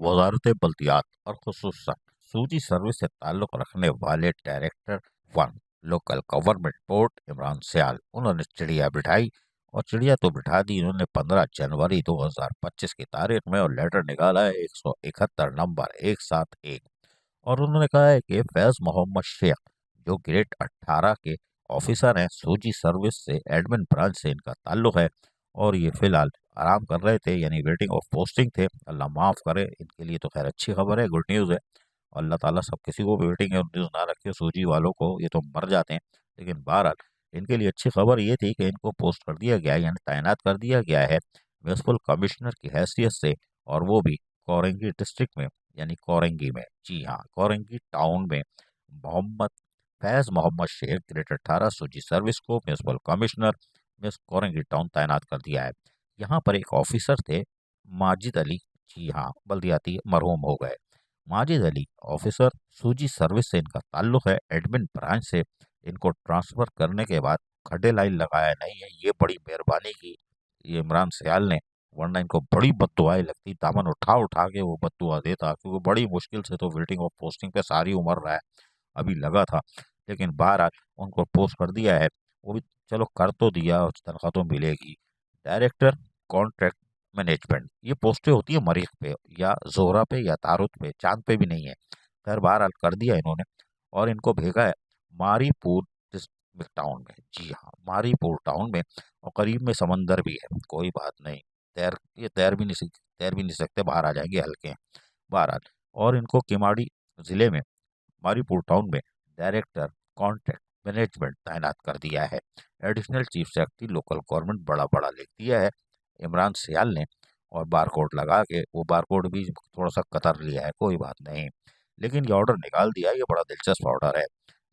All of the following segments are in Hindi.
वजारत बल्दियात और खुसूसन सूची सर्विस से ताल्लुक़ रखने वाले director one local government board Imran Sayal उन्होंने चिड़िया बिठाई और चिड़िया तो बिठा दी इन्होंने 15 जनवरी 2025 की तारीख में और लेटर निकाला है 171 नंबर 171 और उन्होंने कहा है कि फैज़ मोहम्मद शेख जो ग्रेड 18 के ऑफिसर हैं सूची सर्विस से एडमिन ब्रांच से इनका ताल्लुक है और ये फिलहाल आराम कर रहे थे यानी वेटिंग ऑफ पोस्टिंग थे। अल्लाह माफ़ करे इनके लिए तो खैर अच्छी खबर है, गुड न्यूज़ है। अल्लाह ताला सब किसी को भी वेटिंग न्यूज़ ना रखे, सूजी वालों को ये तो मर जाते हैं। लेकिन बहरहाल इनके लिए अच्छी खबर ये थी कि इनको पोस्ट कर दिया गया है यानी तैनात कर दिया गया है म्यूनसिपल कमिश्नर की हैसियत से और वो भी कोरंगी डिस्ट्रिक्ट में यानी कोरंगी में, जी हाँ कोरंगी टाउन में। मोहम्मद फैज़ मोहम्मद शेख ग्रेड 18 सूची सर्विस को municipal commissioner miss Korangi town तैनात कर दिया है। यहाँ पर एक ऑफिसर थे माजिद अली, जी हाँ बल्दियाती मरहूम हो गए। माजिद अली ऑफिसर सूजी सर्विस से इनका ताल्लुक है एडमिन ब्रांच से। इनको ट्रांसफ़र करने के बाद खड्डे लाइन लगाया नहीं है, ये बड़ी मेहरबानी की ये इमरान सयाल ने, वरना इनको बड़ी बद्दुआएं लगती, दामन उठा उठा के वो बद्दुआ देता क्योंकि बड़ी मुश्किल से तो वेटिंग ऑफ पोस्टिंग पे सारी उम्र रहा है, अभी लगा था। लेकिन बहरहाल उनको पोस्ट कर दिया है, वो भी चलो कर तो दिया और तनख्वाह तो मिलेगी। डायरेक्टर कॉन्ट्रैक्ट मैनेजमेंट ये पोस्टें होती है मरीख पे या जोहरा पे या तारुत पे, चांद पे भी नहीं है। खैर बहरहाल कर दिया इन्होंने और इनको भेजा है मारीपुर टाउन में, जी हाँ मारीपुर टाउन में और करीब में समंदर भी है, कोई बात नहीं। ये तैर भी नहीं सकते, बाहर आ जाएंगे हल्के हैं। बहरहाल और इनको किमाड़ी ज़िले में मारीपुर टाउन में डायरेक्टर कॉन्ट्रैक्ट मैनेजमेंट तैनात कर दिया है। Additional chief secretary local government बड़ा बड़ा लिख दिया है इमरान सयाल ने और बारकोड लगा के, वो बारकोड भी थोड़ा सा कतर लिया है, कोई बात नहीं। लेकिन ये ऑर्डर निकाल दिया, ये बड़ा दिलचस्प ऑर्डर है।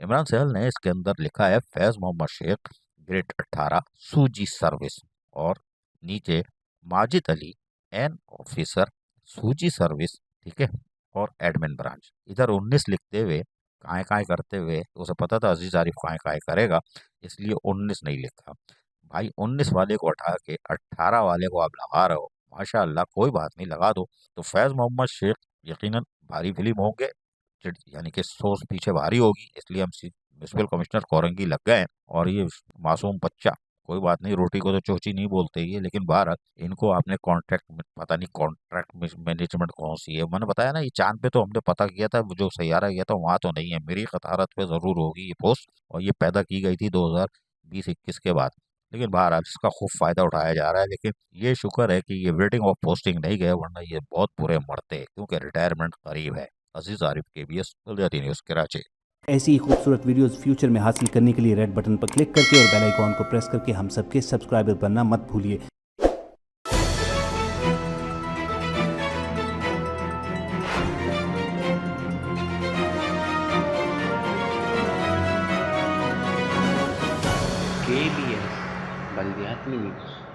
इमरान सयाल ने इसके अंदर लिखा है फैज़ मोहम्मद शेख ग्रेड 18 सूजी सर्विस और नीचे माजिद अली एन ऑफिसर सूजी सर्विस, ठीक है, और एडमिन ब्रांच। इधर 19 लिखते हुए काय काय करते हुए उसे पता था अजीज आरिफ काय काय करेगा, इसलिए 19 नहीं लिखा। भाई 19 वाले को हटा के 18 वाले को आप लगा रहे हो, माशाअल्लाह, कोई बात नहीं लगा दो। तो फैज़ मोहम्मद शेख यकीनन भारी फिल्म होंगे, यानी कि सोच पीछे भारी होगी, इसलिए हम म्यूनसिपल कमिश्नर कोरंगी लग गए हैं। और ये मासूम बच्चा, कोई बात नहीं, रोटी को तो चोची नहीं बोलते ये, लेकिन बाहर इनको आपने कॉन्ट्रैक्ट, पता नहीं कॉन्ट्रैक्ट मैनेजमेंट कौन सी है, मैंने बताया ना ये चांद पे तो हमने पता किया था, जो सैयारा गया था वहाँ तो नहीं है, मेरी खतारत पे ज़रूर होगी ये पोस्ट और ये पैदा की गई थी 2020-21 के बाद। लेकिन बहरहाल इसका खूब फायदा उठाया जा रहा है। लेकिन ये शुक्र है कि ये वेटिंग ऑफ पोस्टिंग नहीं गए, वरना ये बहुत बुरे मरते क्योंकि रिटायरमेंट करीब है। अजीज आरिफ, KBS बल्दियाती न्यूज़, कराची। ऐसी ही खूबसूरत वीडियोस फ्यूचर में हासिल करने के लिए रेड बटन पर क्लिक करके और बेल आइकॉन को प्रेस करके हम सबके सब्सक्राइबर बनना मत भूलिए। KBS बल्दियाती न्यूज़।